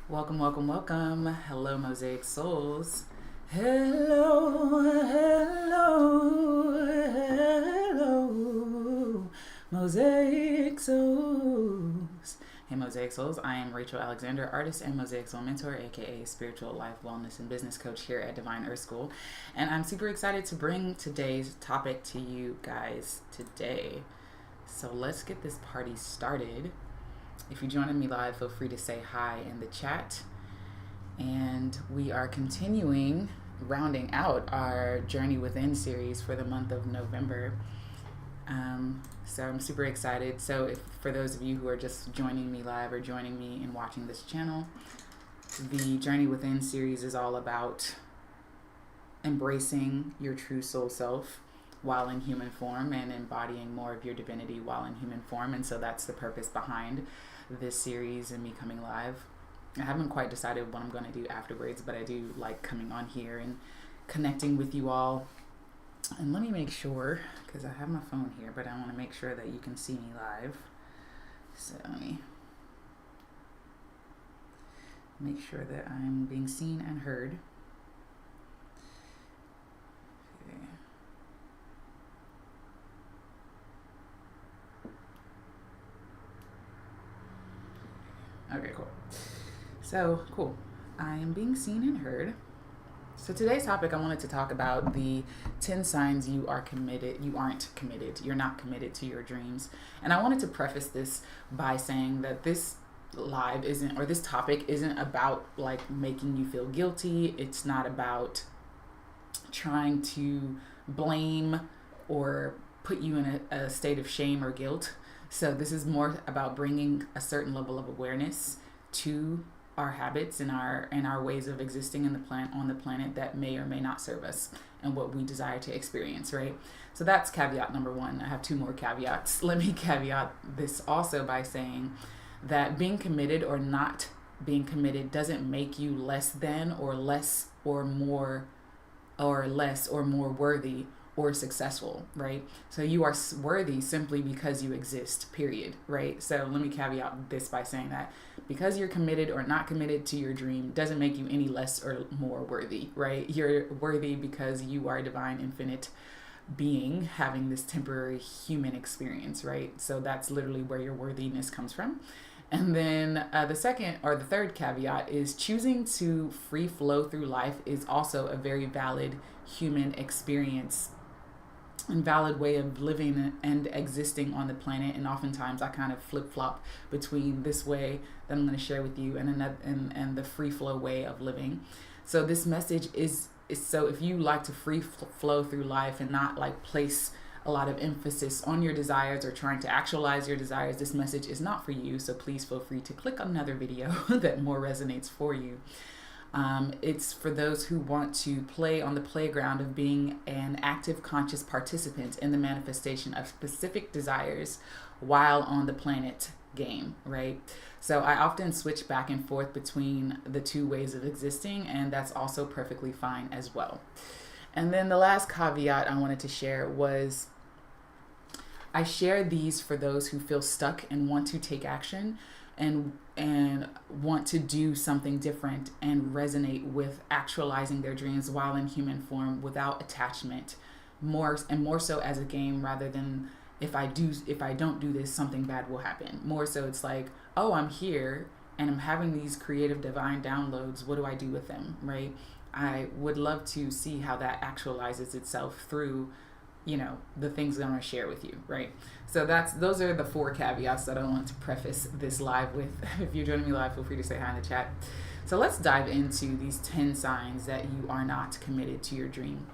Welcome, welcome, welcome. Hello, Mosaic Souls. Hello, hello, Mosaic Souls. Hey, Mosaic Souls. I am Rachael Alexander, artist and Mosaic Soul mentor, aka spiritual life, wellness, and business coach here at Divine Earth School. And I'm super excited to bring today's topic to you guys today. So let's get this party started. If you're joining me live, feel free to say hi in the chat. And we are continuing, rounding out our Journey Within series for the month of November. So I'm super excited. So for those of you who are just joining me live or joining me and watching this channel, the Journey Within series is all about embracing your true soul self while in human form and embodying more of your divinity while in human form. And so that's the purpose behind this series and me coming live. I haven't quite decided what I'm going to do afterwards, but I do like coming on here and connecting with you all. And let me make sure, because I have my phone here, but I want to make sure that you can see me live. So let me make sure that I'm being seen and heard. Okay, cool. So, cool. I am being seen and heard. So today's topic, I wanted to talk about the 10 signs you aren't committed, you're not committed to your dreams. And I wanted to preface this by saying that this this topic isn't about like making you feel guilty. It's not about trying to blame or put you in a state of shame or guilt. So this is more about bringing a certain level of awareness to our habits and our ways of existing on the planet that may or may not serve us and what we desire to experience, right? So that's caveat number one. I have two more caveats. Let me caveat this also by saying that being committed or not being committed doesn't make you less than or less or more or less or more worthy or successful, right? So you are worthy simply because you exist, period, right? So let me caveat this by saying that because you're committed or not committed to your dream doesn't make you any less or more worthy, right? You're worthy because you are a divine, infinite being having this temporary human experience, right? So that's literally where your worthiness comes from. And then the third caveat is choosing to free flow through life is also a very valid human experience and valid way of living and existing on the planet. And oftentimes I kind of flip-flop between this way that I'm going to share with you and the free flow way of living. So this message is so if you like to free flow through life and not like place a lot of emphasis on your desires or trying to actualize your desires, this message is not for you. So please feel free to click on another video that more resonates for you. It's for those who want to play on the playground of being an active, conscious participant in the manifestation of specific desires while on the planet game, right? So I often switch back and forth between the two ways of existing, and that's also perfectly fine as well. And then the last caveat I wanted to share was I share these for those who feel stuck and want to take action and want to do something different and resonate with actualizing their dreams while in human form without attachment, more so as a game rather than if I don't do this, something bad will happen. More so it's like, oh, I'm here and I'm having these creative divine downloads. What do I do with them, right? I would love to see how that actualizes itself through the things that I'm going to share with you, right? So those are the four caveats that I want to preface this live with. If you're joining me live, feel free to say hi in the chat. So let's dive into these 10 signs that you are not committed to your dream,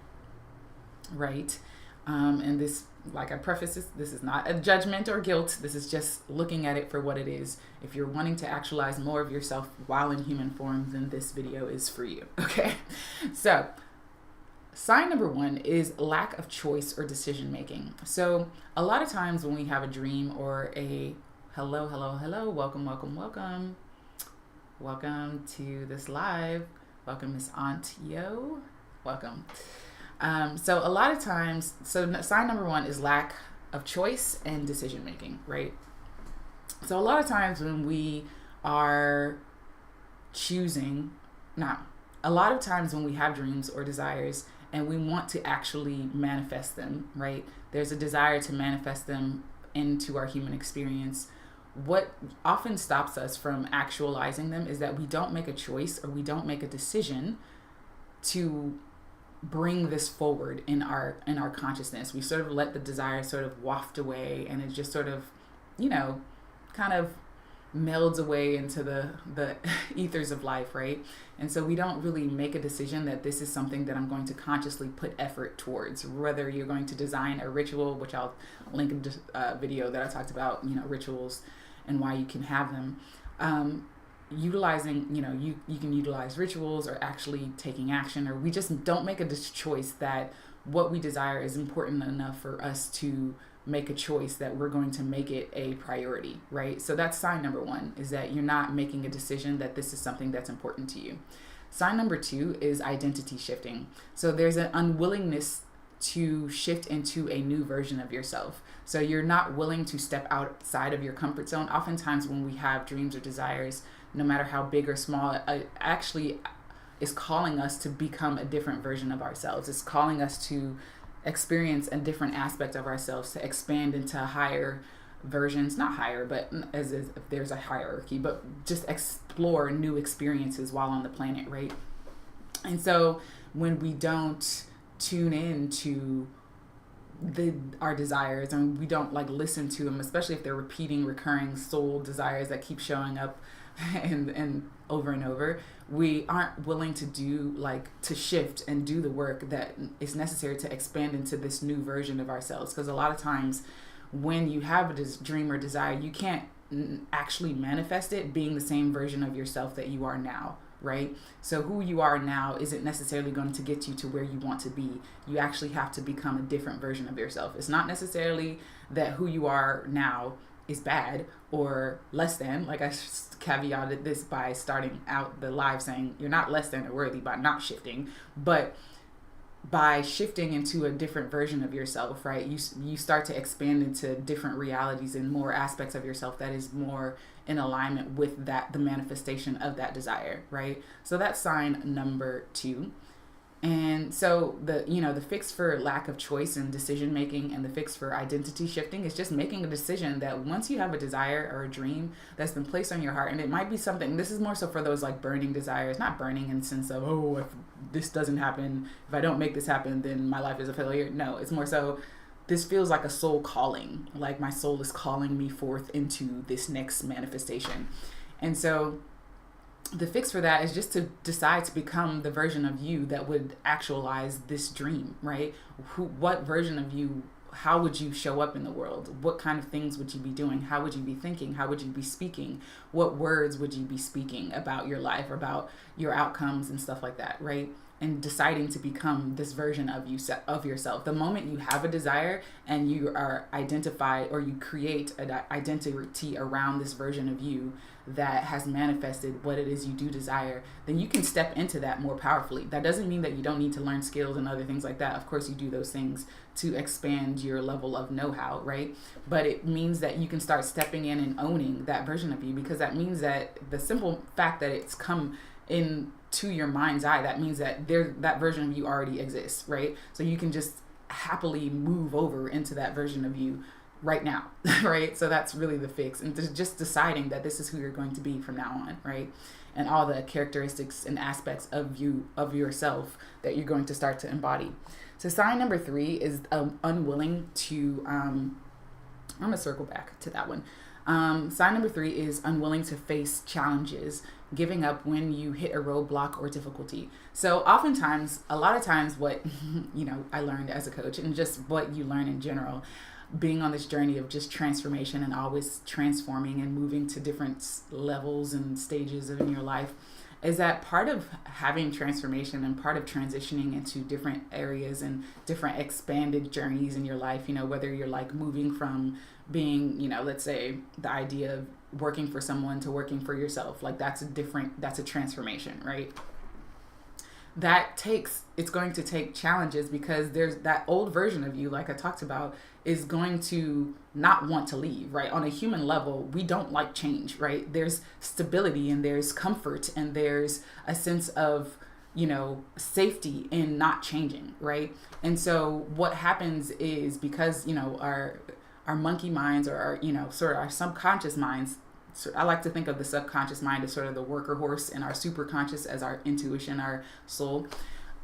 right? And this, like I preface this is not a judgment or guilt. This is just looking at it for what it is. If you're wanting to actualize more of yourself while in human form, then this video is for you, okay? So sign number one is lack of choice or decision making. So a lot of times when we have a dream or hello, welcome to this live. Welcome, Miss Aunt Yo. Welcome. So a lot of times, sign number one is lack of choice and decision making, right? So a lot of times when we are choosing. Now, a lot of times when we have dreams or desires and we want to actually manifest them, right? There's a desire to manifest them into our human experience. What often stops us from actualizing them is that we don't make a choice or we don't make a decision to bring this forward in our consciousness. We sort of let the desire sort of waft away, and it just sort of, kind of melds away into the ethers of life, right? And so we don't really make a decision that this is something that I'm going to consciously put effort towards. Whether you're going to design a ritual, which I'll link in a video that I talked about, rituals and why you can have them. Utilizing, you can utilize rituals or actually taking action, or we just don't make a choice that what we desire is important enough for us to make a choice that we're going to make it a priority, right? So that's sign number one, is that you're not making a decision that this is something that's important to you. Sign number two is identity shifting. So there's an unwillingness to shift into a new version of yourself. So you're not willing to step outside of your comfort zone. Oftentimes when we have dreams or desires, no matter how big or small, actually is calling us to become a different version of ourselves. It's calling us to experience a different aspect of ourselves, to expand into higher versions, not higher, but as if there's a hierarchy, but just explore new experiences while on the planet, right? And so when we don't tune in to our desires and we don't listen to them, especially if they're repeating, recurring soul desires that keep showing up and over, we aren't willing to do to shift and do the work that is necessary to expand into this new version of ourselves. Because a lot of times when you have this dream or desire, you can't actually manifest it being the same version of yourself that you are now, right? So who you are now isn't necessarily going to get you to where you want to be. You actually have to become a different version of yourself. It's not necessarily that who you are now is bad or less than. Like I caveated this by starting out the live saying you're not less than or worthy by not shifting, but by shifting into a different version of yourself, right? You start to expand into different realities and more aspects of yourself that is more in alignment with the manifestation of that desire, right? So that's sign number two. And so the fix for lack of choice and decision making and the fix for identity shifting is just making a decision that once you have a desire or a dream that's been placed on your heart, and it might be something, this is more so for those burning desires, not burning in the sense of, oh, if this doesn't happen, if I don't make this happen, then my life is a failure. No, it's more so, this feels like a soul calling, like my soul is calling me forth into this next manifestation. And so the fix for that is just to decide to become the version of you that would actualize this dream, right? What version of you, how would you show up in the world? What kind of things would you be doing? How would you be thinking? How would you be speaking? What words would you be speaking about your life, about your outcomes and stuff like that, right? And deciding to become this version of yourself. The moment you have a desire and you are identified, or you create an identity around this version of you that has manifested what it is you do desire, then you can step into that more powerfully. That doesn't mean that you don't need to learn skills and other things like that. Of course you do those things to expand your level of know-how, right? But it means that you can start stepping in and owning that version of you, because that means that the simple fact that it's come in to your mind's eye, that means that that version of you already exists, right? So you can just happily move over into that version of you right now, right? So that's really the fix, and just deciding that this is who you're going to be from now on, right? And all the characteristics and aspects of you, of yourself, that you're going to start to embody. So sign number three is unwilling to, I'm gonna circle back to that one. Sign number three is unwilling to face challenges, giving up when you hit a roadblock or difficulty. So oftentimes, a lot of times what, I learned as a coach, and just what you learn in general, being on this journey of just transformation and always transforming and moving to different levels and stages in your life, is that part of having transformation and part of transitioning into different areas and different expanded journeys in your life, whether you're moving from being, let's say the idea of working for someone to working for yourself, that's a transformation, right? It's going to take challenges, because there's that old version of you, like I talked about, is going to not want to leave, right? On a human level, we don't like change, right? There's stability and there's comfort and there's a sense of, safety in not changing, right? And so what happens is, because, our monkey minds, or our, sort of our subconscious minds, so I like to think of the subconscious mind as sort of the worker horse, and our superconscious as our intuition, our soul.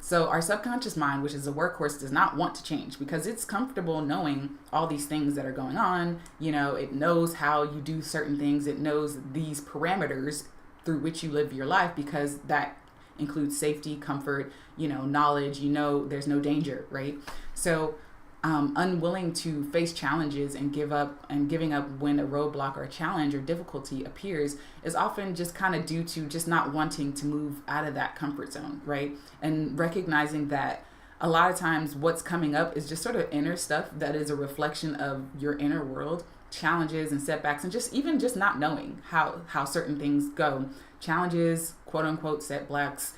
So our subconscious mind, which is a workhorse, does not want to change because it's comfortable knowing all these things that are going on. It knows how you do certain things. It knows these parameters through which you live your life, because that includes safety, comfort, knowledge, there's no danger, right? So unwilling to face challenges and giving up when a roadblock or a challenge or difficulty appears is often just kind of due to just not wanting to move out of that comfort zone, right? And recognizing that a lot of times what's coming up is just sort of inner stuff that is a reflection of your inner world, challenges and setbacks, and just not knowing how certain things go. Challenges, quote unquote, setbacks,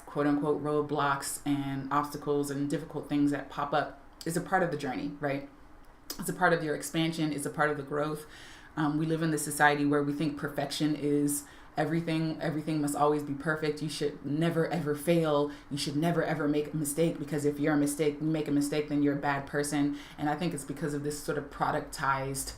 quote unquote, roadblocks and obstacles and difficult things that pop up is a part of the journey, right? It's a part of your expansion. It's a part of the growth. We live in this society where we think perfection is everything. Everything must always be perfect. You should never, ever fail. You should never, ever make a mistake, because if you make a mistake, then you're a bad person. And I think it's because of this sort of productized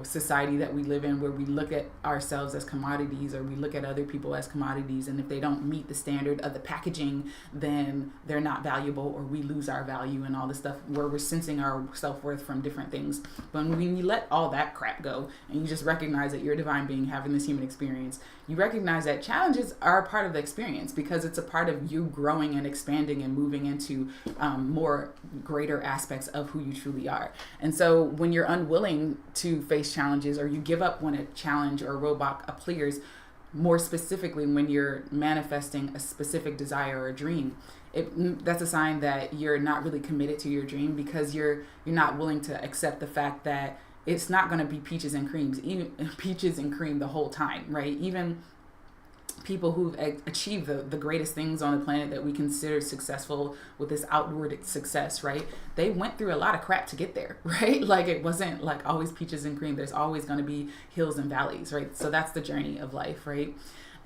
society that we live in, where we look at ourselves as commodities, or we look at other people as commodities, and if they don't meet the standard of the packaging, then they're not valuable, or we lose our value, and all this stuff where we're sensing our self-worth from different things. But when you let all that crap go and you just recognize that you're a divine being having this human experience, you recognize that challenges are a part of the experience, because it's a part of you growing and expanding and moving into more greater aspects of who you truly are. And so when you're unwilling to face challenges, or you give up when a challenge or a roadblock appears, more specifically when you're manifesting a specific desire or a dream, that's a sign that you're not really committed to your dream, because you're not willing to accept the fact that it's not going to be peaches and cream the whole time, right? Even people who've achieved the greatest things on the planet that we consider successful with this outward success, right? They went through a lot of crap to get there, right? Like, it wasn't like always peaches and cream. There's always going to be hills and valleys, right? So that's the journey of life, right?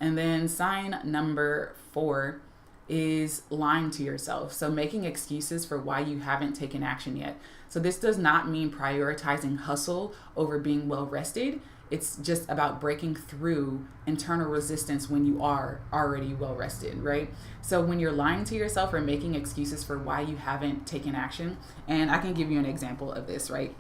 And then sign number 4 is lying to yourself. So making excuses for why you haven't taken action yet. So this does not mean prioritizing hustle over being well rested. It's just about breaking through internal resistance when you are already well rested, right? So when you're lying to yourself or making excuses for why you haven't taken action, and I can give you an example of this, right?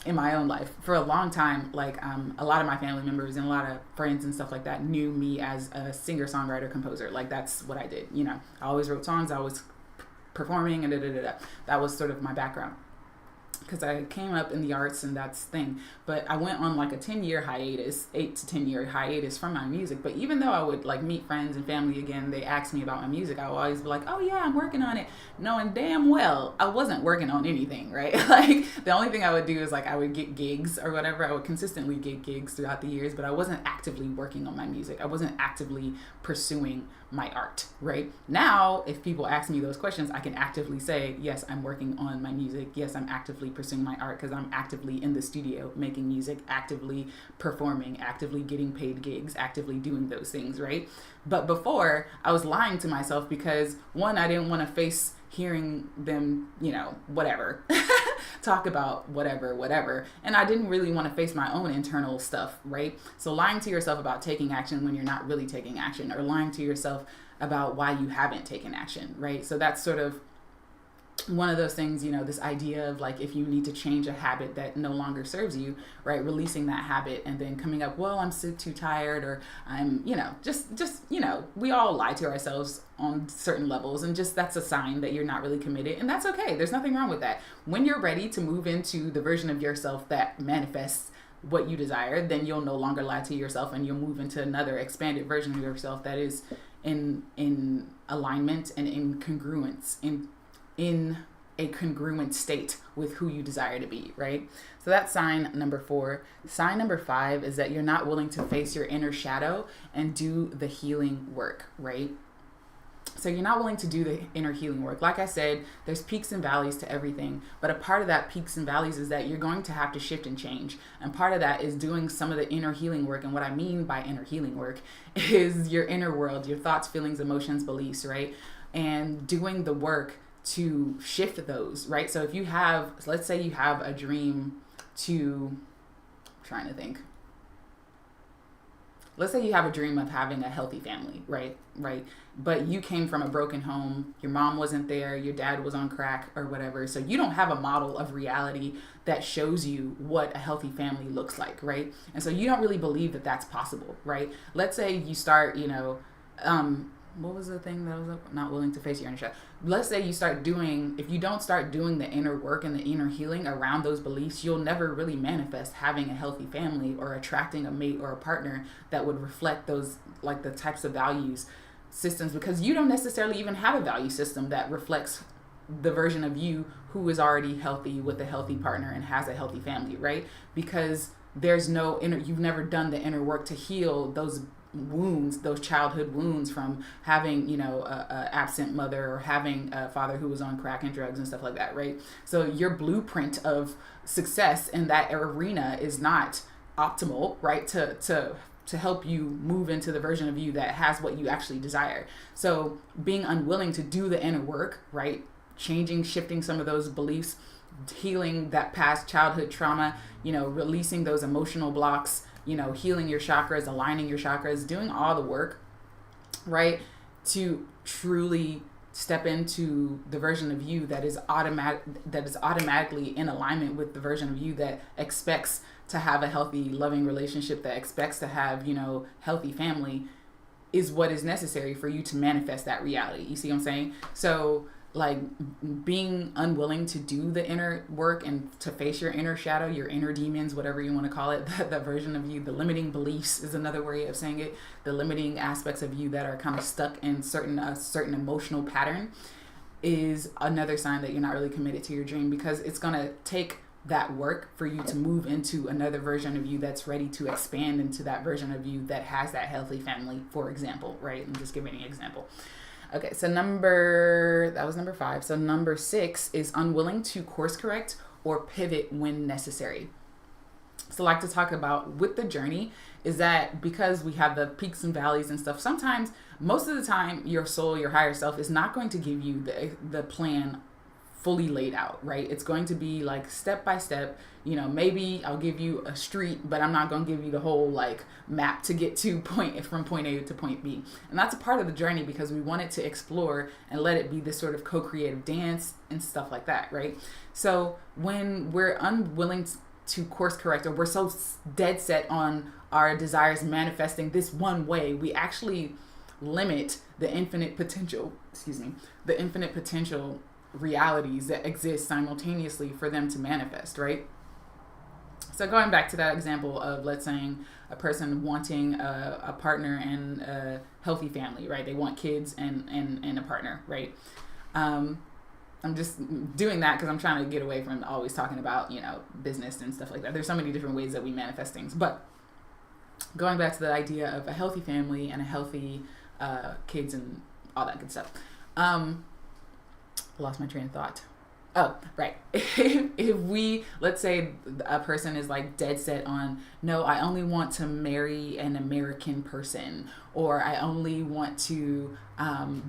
In my own life, for a long time, like a lot of my family members and a lot of friends and stuff like that knew me as a singer, songwriter, composer. Like, that's what I did. I always wrote songs, I was performing, and that was sort of my background, because I came up in the arts and that's the thing. But I went on like a 10-year hiatus, 8 to 10-year hiatus from my music. But even though I would like meet friends and family again, they asked me about my music, I would always be like, oh yeah, I'm working on it, knowing damn well I wasn't working on anything, right? Like, the only thing I would do is like I would get gigs or whatever. I would consistently get gigs throughout the years, but I wasn't actively working on my music. I wasn't actively pursuing my art, right? Now, if people ask me those questions, I can actively say, yes, I'm working on my music. Yes, I'm actively pursuing my art, because I'm actively in the studio making music, actively performing, actively getting paid gigs, actively doing those things, right? But before, I was lying to myself because, one, I didn't want to face hearing them, whatever, talk about whatever. And I didn't really want to face my own internal stuff, right? So lying to yourself about taking action when you're not really taking action, or lying to yourself about why you haven't taken action, right? So that's sort of one of those things, this idea of like, if you need to change a habit that no longer serves you, right, releasing that habit and then coming up, well, I'm so too tired, or I'm, we all lie to ourselves on certain levels, and just that's a sign that you're not really committed, and that's okay. There's nothing wrong with that. When you're ready to move into the version of yourself that manifests what you desire, then you'll no longer lie to yourself, and you'll move into another expanded version of yourself that is in alignment and in congruence, in a congruent state with who you desire to be, right? So that's sign number 4. Sign number 5 is that you're not willing to face your inner shadow and do the healing work, right? So you're not willing to do the inner healing work. Like I said, there's peaks and valleys to everything. But a part of that peaks and valleys is that you're going to have to shift and change. And part of that is doing some of the inner healing work. And what I mean by inner healing work is your inner world, your thoughts, feelings, emotions, beliefs, right? And doing the work to shift those, right? So if you have, let's say you have a dream to, I'm trying to think. Let's say you have a dream of having a healthy family, right? But you came from a broken home. Your mom wasn't there. Your dad was on crack or whatever. So you don't have a model of reality that shows you what a healthy family looks like, right? And so you don't really believe that that's possible, right? Let's say you start, what was the thing that I was not willing to face your inner shadow? Let's say you start doing, if you don't start doing the inner work and the inner healing around those beliefs, you'll never really manifest having a healthy family or attracting a mate or a partner that would reflect those, like the types of values systems, because you don't necessarily even have a value system that reflects the version of you who is already healthy with a healthy partner and has a healthy family, right? Because there's no inner, you've never done the inner work to heal those wounds, those childhood wounds from having, a absent mother or having a father who was on crack and drugs and stuff like that, right? So your blueprint of success in that arena is not optimal, right? To help you move into the version of you that has what you actually desire. So being unwilling to do the inner work, right? Changing, shifting some of those beliefs, healing that past childhood trauma, releasing those emotional blocks, healing your chakras, aligning your chakras, doing all the work, right? To truly step into the version of you that is automatically in alignment with the version of you that expects to have a healthy, loving relationship, that expects to have, healthy family, is what is necessary for you to manifest that reality. You see what I'm saying? So like being unwilling to do the inner work and to face your inner shadow, your inner demons, whatever you want to call it, that version of you, the limiting beliefs is another way of saying it, the limiting aspects of you that are kind of stuck in a certain emotional pattern, is another sign that you're not really committed to your dream, because it's going to take that work for you to move into another version of you that's ready to expand into that version of you that has that healthy family, for example, right? I'm just giving an example. Okay, so that was number 5. So number 6 is unwilling to course correct or pivot when necessary. So like to talk about with the journey is that because we have the peaks and valleys and stuff, sometimes, most of the time, your soul, your higher self is not going to give you the plan fully laid out, right? It's going to be like step by step. Maybe I'll give you a street, but I'm not going to give you the whole like map to get to from point A to point B. And that's a part of the journey, because we want it to explore and let it be this sort of co-creative dance and stuff like that, right? So when we're unwilling to course correct, or we're so dead set on our desires manifesting this one way, we actually limit the infinite potential realities that exist simultaneously for them to manifest, right? So going back to that example of, let's say, a person wanting a partner and a healthy family, right? They want kids and a partner, right? I'm just doing that because I'm trying to get away from always talking about, business and stuff like that. There's so many different ways that we manifest things. But going back to the idea of a healthy family and a healthy kids and all that good stuff. Lost my train of thought. Oh, right. If we, let's say a person is like dead set on, no, I only want to marry an American person, or I only want to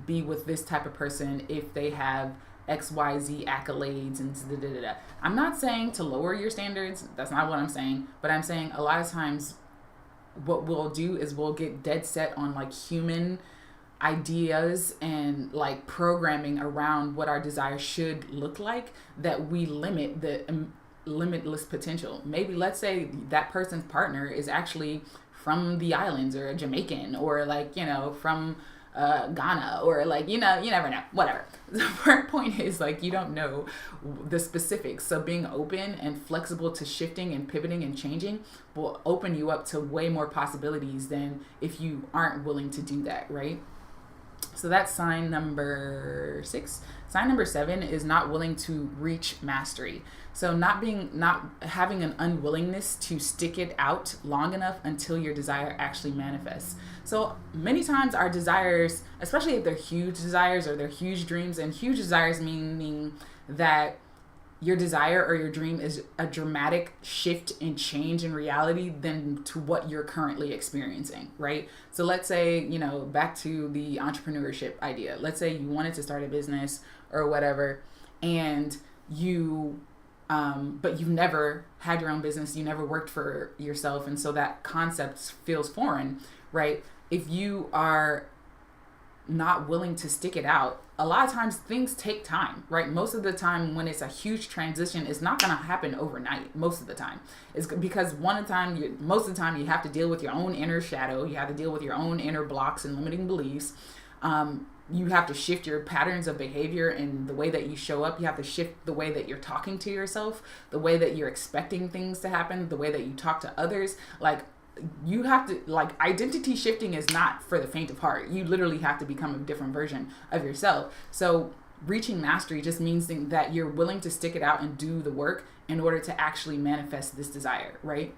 be with this type of person if they have XYZ accolades and da-da-da-da. I'm not saying to lower your standards. That's not what I'm saying. But I'm saying a lot of times what we'll do is we'll get dead set on like human ideas and like programming around what our desire should look like, that we limit the limitless potential. Maybe let's say that person's partner is actually from the islands, or a Jamaican, or like, from Ghana, or like, you never know, whatever. The point is, like, you don't know the specifics. So being open and flexible to shifting and pivoting and changing will open you up to way more possibilities than if you aren't willing to do that, right? So that's sign number 6. Sign number 7 is not willing to reach mastery. So not having an unwillingness to stick it out long enough until your desire actually manifests. So many times our desires, especially if they're huge desires or they're huge dreams, and huge desires meaning that your desire or your dream is a dramatic shift in change in reality than to what you're currently experiencing, right? So let's say, back to the entrepreneurship idea. Let's say you wanted to start a business or whatever, and but you've never had your own business, you never worked for yourself, and so that concept feels foreign, right? If you are not willing to stick it out, a lot of times things take time, right? Most of the time when it's a huge transition, it's not going to happen overnight. Most of the time it's because most of the time you have to deal with your own inner shadow. You have to deal with your own inner blocks and limiting beliefs. You have to shift your patterns of behavior and the way that you show up. You have to shift the way that you're talking to yourself, the way that you're expecting things to happen, the way that you talk to others. You have to, identity shifting is not for the faint of heart. You literally have to become a different version of yourself. So reaching mastery just means that you're willing to stick it out and do the work in order to actually manifest this desire, right?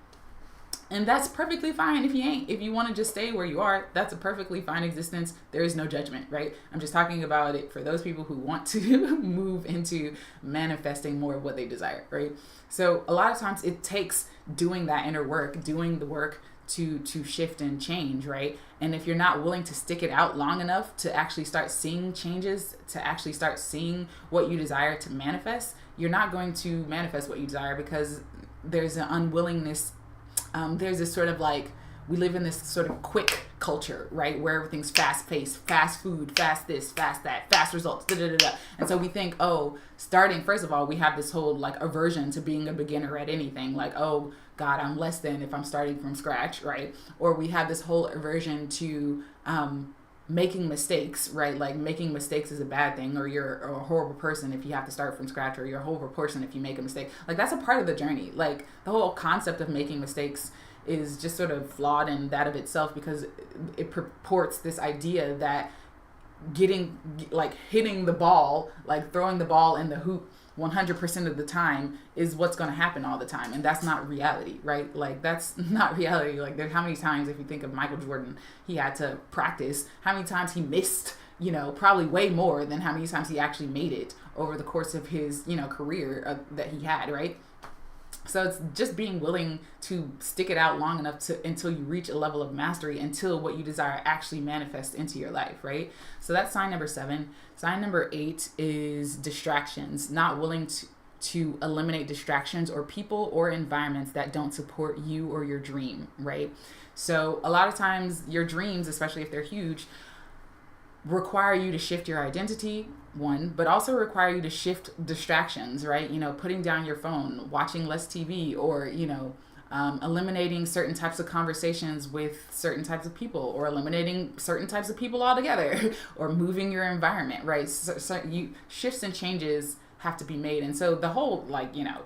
And that's perfectly fine if you ain't. If you want to just stay where you are, that's a perfectly fine existence. There is no judgment, right? I'm just talking about it for those people who want to move into manifesting more of what they desire, right? So a lot of times it takes doing that inner work, doing the work to shift and change, right? And if you're not willing to stick it out long enough to actually start seeing changes, to actually start seeing what you desire to manifest, you're not going to manifest what you desire because there's an unwillingness. There's this sort of we live in this sort of quick culture, right? Where everything's fast paced, fast food, fast this, fast that, fast results, And so we think, first of all, we have this whole aversion to being a beginner at anything. Oh God, I'm less than if I'm starting from scratch, right? Or we have this whole aversion to making mistakes, right? Making mistakes is a bad thing, or you're a horrible person if you have to start from scratch, or you're a horrible person if you make a mistake. That's a part of the journey. The whole concept of making mistakes is just sort of flawed in that of itself, because it purports this idea that hitting the ball, throwing the ball in the hoop 100% of the time is what's going to happen all the time. And that's not reality, right? That's not reality. There's how many times, if you think of Michael Jordan, he had to practice, how many times he missed, probably way more than how many times he actually made it over the course of his, career that he had, right? So it's just being willing to stick it out long enough until you reach a level of mastery, until what you desire actually manifests into your life, right? So that's sign number 7. Sign number 8 is distractions. Not willing to eliminate distractions or people or environments that don't support you or your dream, right? So a lot of times your dreams, especially if they're huge, require you to shift your identity, one, but also require you to shift distractions, right? Putting down your phone, watching less TV, or, eliminating certain types of conversations with certain types of people, or eliminating certain types of people altogether, or moving your environment, right? So shifts and changes have to be made. And so the whole,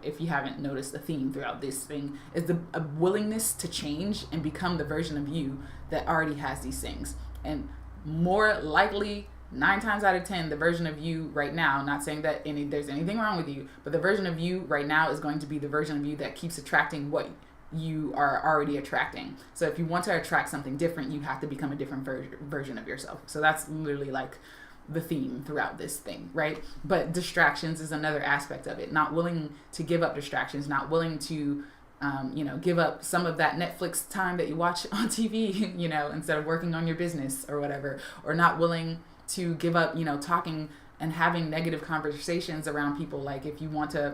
if you haven't noticed, the theme throughout this thing is a willingness to change and become the version of you that already has these things. And more likely, 9 times out of 10, the version of you right now, not saying that there's anything wrong with you, but the version of you right now is going to be the version of you that keeps attracting what you are already attracting. So if you want to attract something different, you have to become a different version of yourself. So that's literally the theme throughout this thing, right? But distractions is another aspect of it. Not willing to give up distractions, not willing to give up some of that Netflix time that you watch on TV, instead of working on your business or whatever, or not willing to give up, talking and having negative conversations around people. If you want to,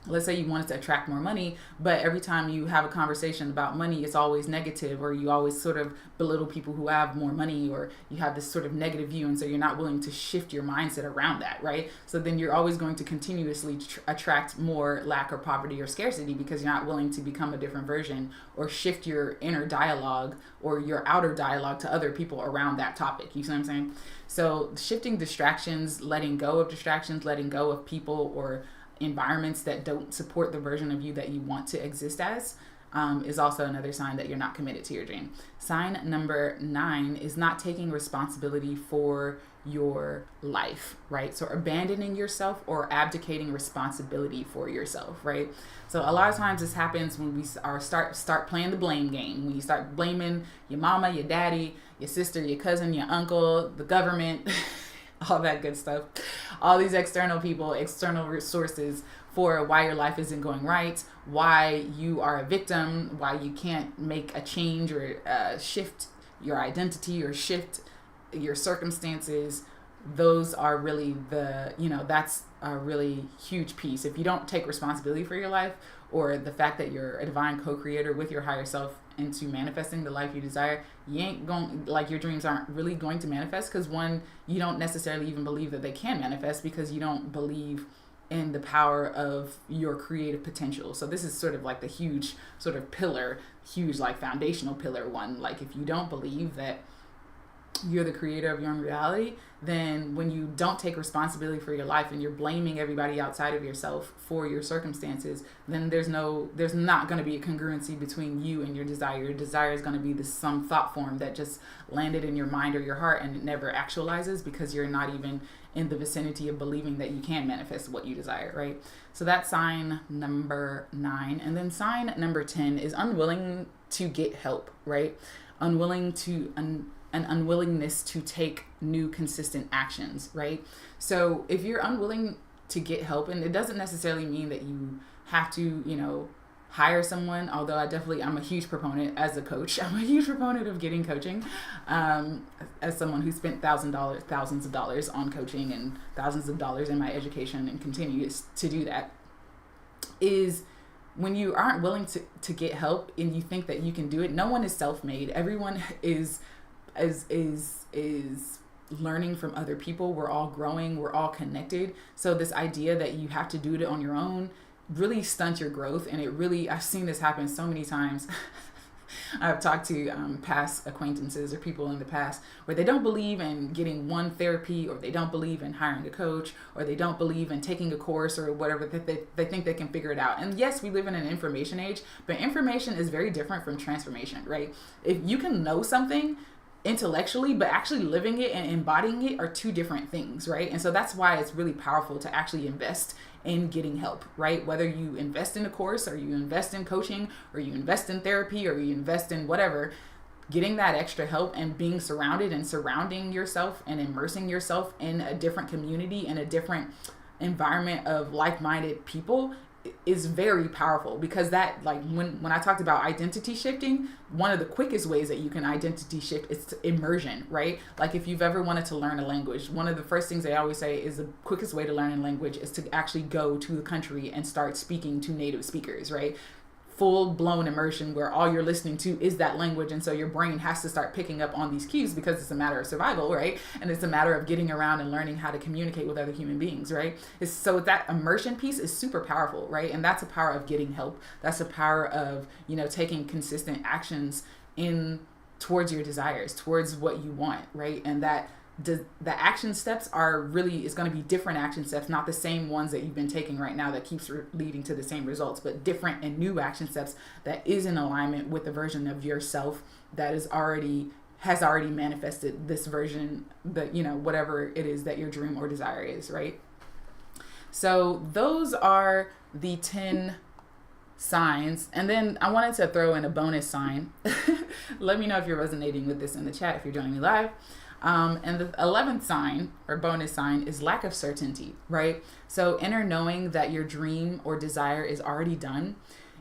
let's say you wanted to attract more money, but every time you have a conversation about money, it's always negative, or you always sort of belittle people who have more money, or you have this sort of negative view. And so you're not willing to shift your mindset around that, right? So then you're always going to continuously attract more lack or poverty or scarcity, because you're not willing to become a different version or shift your inner dialogue or your outer dialogue to other people around that topic. You see what I'm saying? So shifting distractions, letting go of people or environments that don't support the version of you that you want to exist as, is also another sign that you're not committed to your dream. Sign number 9 is not taking responsibility for your life, right? So abandoning yourself or abdicating responsibility for yourself, right? So a lot of times this happens when we start playing the blame game, when you start blaming your mama, your daddy, your sister, your cousin, your uncle, the government, all that good stuff, all these external people, external resources for why your life isn't going right, why you are a victim, why you can't make a change or shift your identity or shift your circumstances. Those are really that's a really huge piece. If you don't take responsibility for your life, or the fact that you're a divine co-creator with your higher self into manifesting the life you desire, you ain't going, like, your dreams aren't really going to manifest, because one, you don't necessarily even believe that they can manifest because you don't believe in the power of your creative potential. So this is sort of like the huge sort of pillar, huge like foundational pillar one. Like, if you don't believe that you're the creator of your own reality, then when you don't take responsibility for your life and you're blaming everybody outside of yourself for your circumstances, then there's not going to be a congruency between you and your desire. Your desire is going to be some thought form that just landed in your mind or your heart, and it never actualizes because you're not even in the vicinity of believing that you can manifest what you desire, right? So that's sign number 9. And then sign number 10 is unwilling to get help, right? An unwillingness to take new consistent actions, right? So if you're unwilling to get help, and it doesn't necessarily mean that you have to, hire someone, although I'm a huge proponent as a coach. I'm a huge proponent of getting coaching, as someone who spent thousands of dollars on coaching and thousands of dollars in my education and continues to do that, is when you aren't willing to get help and you think that you can do it. No one is self-made. Everyone is learning from other people. We're all growing, we're all connected. So this idea that you have to do it on your own really stunts your growth. And I've seen this happen so many times. I've talked to past acquaintances or people in the past where they don't believe in getting one therapy, or they don't believe in hiring a coach, or they don't believe in taking a course or whatever, that they think they can figure it out. And yes, we live in an information age, but information is very different from transformation, right? If you can know something intellectually, but actually living it and embodying it are two different things, right? And so that's why it's really powerful to actually invest in getting help, right? Whether you invest in a course, or you invest in coaching, or you invest in therapy, or you invest in whatever, getting that extra help and being surrounding yourself and immersing yourself in a different community and a different environment of like-minded people is very powerful. Because that, like, when I talked about identity shifting, one of the quickest ways that you can identity shift is to immersion, right? Like, if you've ever wanted to learn a language, one of the first things they always say is the quickest way to learn a language is to actually go to the country and start speaking to native speakers, right? Full-blown immersion where all you're listening to is that language, and so your brain has to start picking up on these cues because it's a matter of survival, right? And it's a matter of getting around and learning how to communicate with other human beings, right? So that immersion piece is super powerful, right? And that's a power of getting help. That's a power of, taking consistent actions towards your desires, towards what you want, right? And that the action steps is going to be different action steps, not the same ones that you've been taking right now that keeps leading to the same results, but different and new action steps that is in alignment with the version of yourself that has already manifested this version, that whatever it is that your dream or desire is, right? So those are the 10 signs. And then I wanted to throw in a bonus sign. Let me know if you're resonating with this in the chat if you're joining me live. And the 11th sign or bonus sign is lack of certainty, right? So inner knowing that your dream or desire is already done.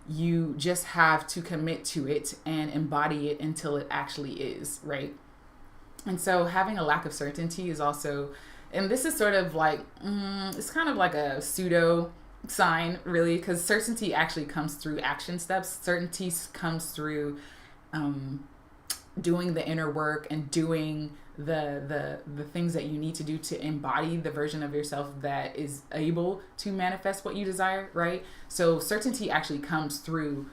You just have to commit to it and embody it until it actually is, right? And so having a lack of certainty is also, and this is sort of like, it's kind of like a pseudo sign, really, because certainty actually comes through action steps. Certainty comes through doing the inner work and doing the things that you need to do to embody the version of yourself that is able to manifest what you desire, right? So certainty actually comes through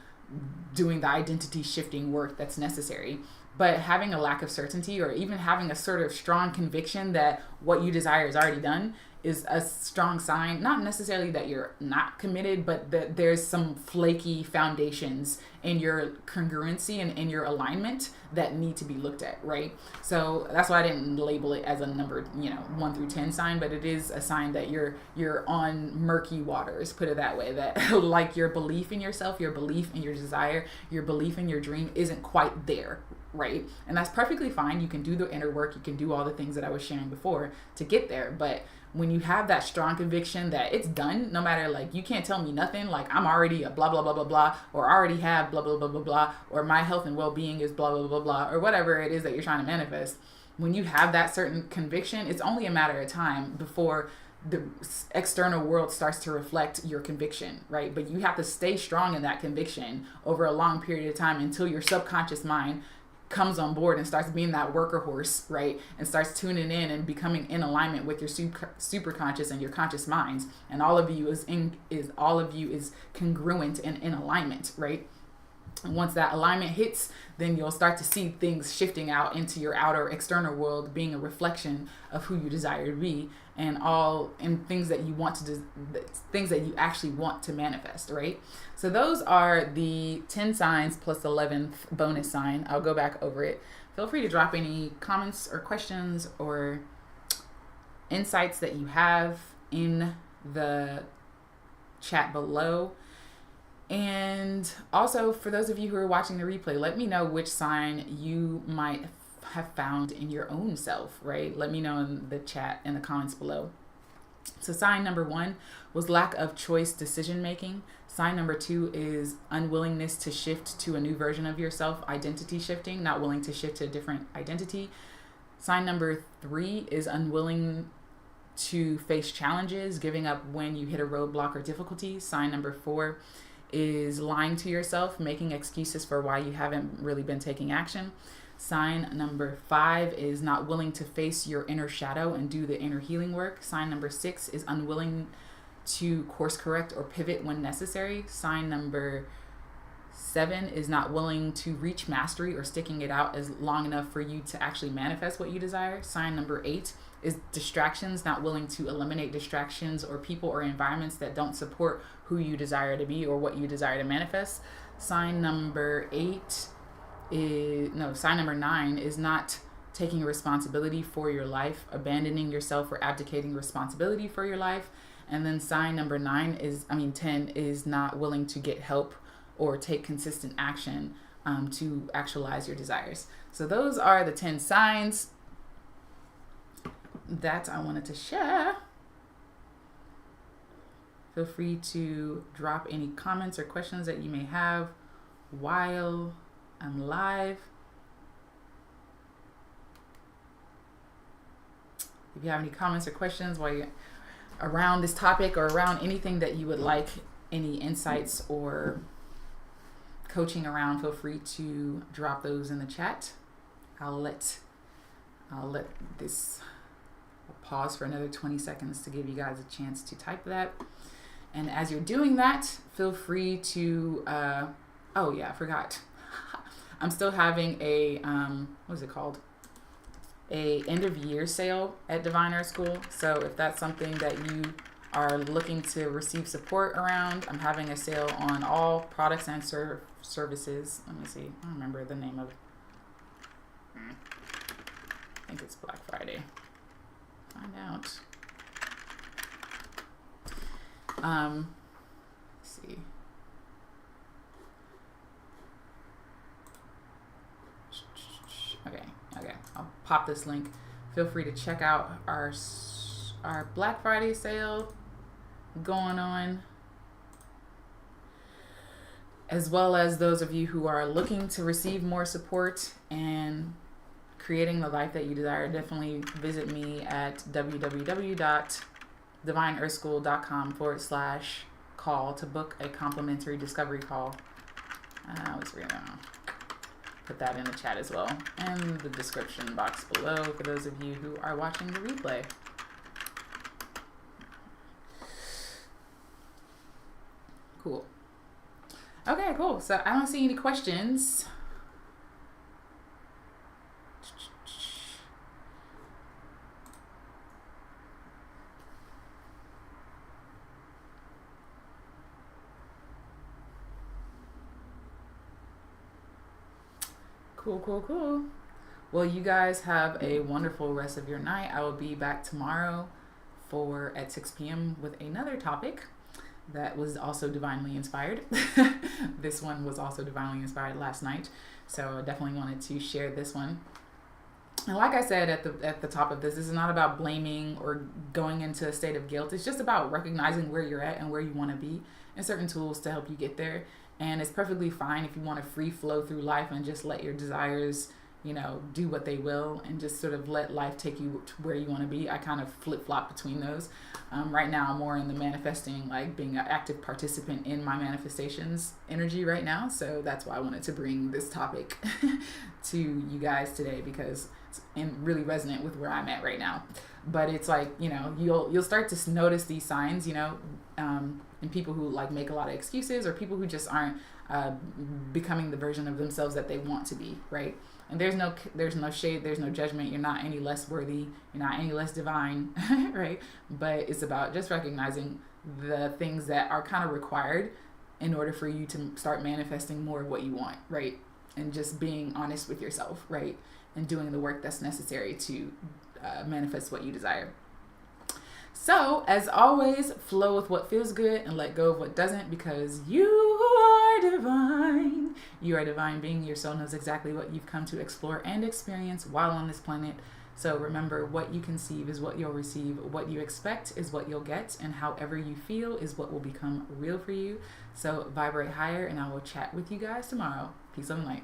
doing the identity shifting work that's necessary. but having a lack of certainty, or even having a sort of strong conviction that what you desire is already done, is a strong sign, not necessarily that you're not committed, but that there's some flaky foundations in your congruency and in your alignment that need to be looked at, right? So that's why I didn't label it as a number, 1 through 10 sign, but it is a sign that you're on murky waters, put it that way, that like your belief in yourself, your belief in your desire, your belief in your dream isn't quite there, right? And that's perfectly fine. You can do the inner work, you can do all the things that I was sharing before to get there, but when you have that strong conviction that it's done, no matter, like, you can't tell me nothing, like, I'm already a blah, blah, blah, blah, blah, or I already have blah, blah, blah, blah, blah, or my health and well-being is blah, blah, blah, blah, or whatever it is that you're trying to manifest. When you have that certain conviction, it's only a matter of time before the external world starts to reflect your conviction, right? But you have to stay strong in that conviction over a long period of time until your subconscious mind comes on board and starts being that worker horse, right? And starts tuning in and becoming in alignment with your super conscious and your conscious minds. And all of you is congruent and in alignment, right? And once that alignment hits, then you'll start to see things shifting out into your outer external world, being a reflection of who you desire to be, and things that you want to things that you actually want to manifest, right? So those are the 10 signs plus 11th bonus sign. I'll go back over it. Feel free to drop any comments or questions or insights that you have in the chat below. And also, for those of you who are watching the replay, let me know which sign you might have found in your own self, right? Let me know in the chat, in the comments below. So sign number 1 was lack of choice decision making. Sign number 2 is unwillingness to shift to a new version of yourself, identity shifting, not willing to shift to a different identity. Sign number 3 is unwilling to face challenges, giving up when you hit a roadblock or difficulty. Sign number 4 is lying to yourself, making excuses for why you haven't really been taking action. Sign number 5 is not willing to face your inner shadow and do the inner healing work. Sign number 6 is unwilling to course correct or pivot when necessary. Sign number 7 is not willing to reach mastery or sticking it out as long enough for you to actually manifest what you desire. Sign number 8 is distractions, not willing to eliminate distractions or people or environments that don't support who you desire to be or what you desire to manifest. Sign number 9 is not taking responsibility for your life, abandoning yourself or abdicating responsibility for your life. And then sign number 10 is not willing to get help or take consistent action to actualize your desires. So those are the 10 signs that I wanted to share. Feel free to drop any comments or questions that you may have while I'm live. If you have any comments or questions while you're around this topic or around anything that you would like any insights or coaching around, feel free to drop those in the chat. I'll let this pause for another 20 seconds to give you guys a chance to type that. And as you're doing that, feel free to, oh yeah, I forgot. I'm still having a, what is it called? A end of year sale at Divine Earth School. So if that's something that you are looking to receive support around, I'm having a sale on all products and services. Let me see. I don't remember the name of it. I think it's Black Friday. Find out. Let's see. Okay. I'll pop this link. Feel free to check out our Black Friday sale going on, as well as those of you who are looking to receive more support and creating the life that you desire. Definitely visit me at www.divineearthschool.com/call to book a complimentary discovery call. I was going to put that in the chat as well, and the description box below for those of you who are watching the replay. Cool. Okay, cool. So I don't see any questions. Cool, cool, cool. Well, you guys have a wonderful rest of your night. I will be back tomorrow for at 6 p.m. with another topic that was also divinely inspired. This one was also divinely inspired last night, so I definitely wanted to share this one. And like I said at the top of this is not about blaming or going into a state of guilt. It's just about recognizing where you're at and where you want to be, and certain tools to help you get there. And it's perfectly fine if you want to free flow through life and just let your desires, do what they will, and just sort of let life take you to where you want to be. I kind of flip flop between those. Right now, I'm more in the manifesting, like being an active participant in my manifestations energy right now. So that's why I wanted to bring this topic to you guys today, because it's really resonant with where I'm at right now. But it's like, you'll start to notice these signs, in people who like make a lot of excuses, or people who just aren't becoming the version of themselves that they want to be, right? And there's no shade, there's no judgment. You're not any less worthy, you're not any less divine, right? But it's about just recognizing the things that are kind of required in order for you to start manifesting more of what you want, right? And just being honest with yourself, right? And doing the work that's necessary to manifest what you desire. So, as always, flow with what feels good and let go of what doesn't, because you are divine. You are a divine being. Your soul knows exactly what you've come to explore and experience while on this planet. So remember, what you conceive is what you'll receive. What you expect is what you'll get. And however you feel is what will become real for you. So vibrate higher, and I will chat with you guys tomorrow. Peace and light.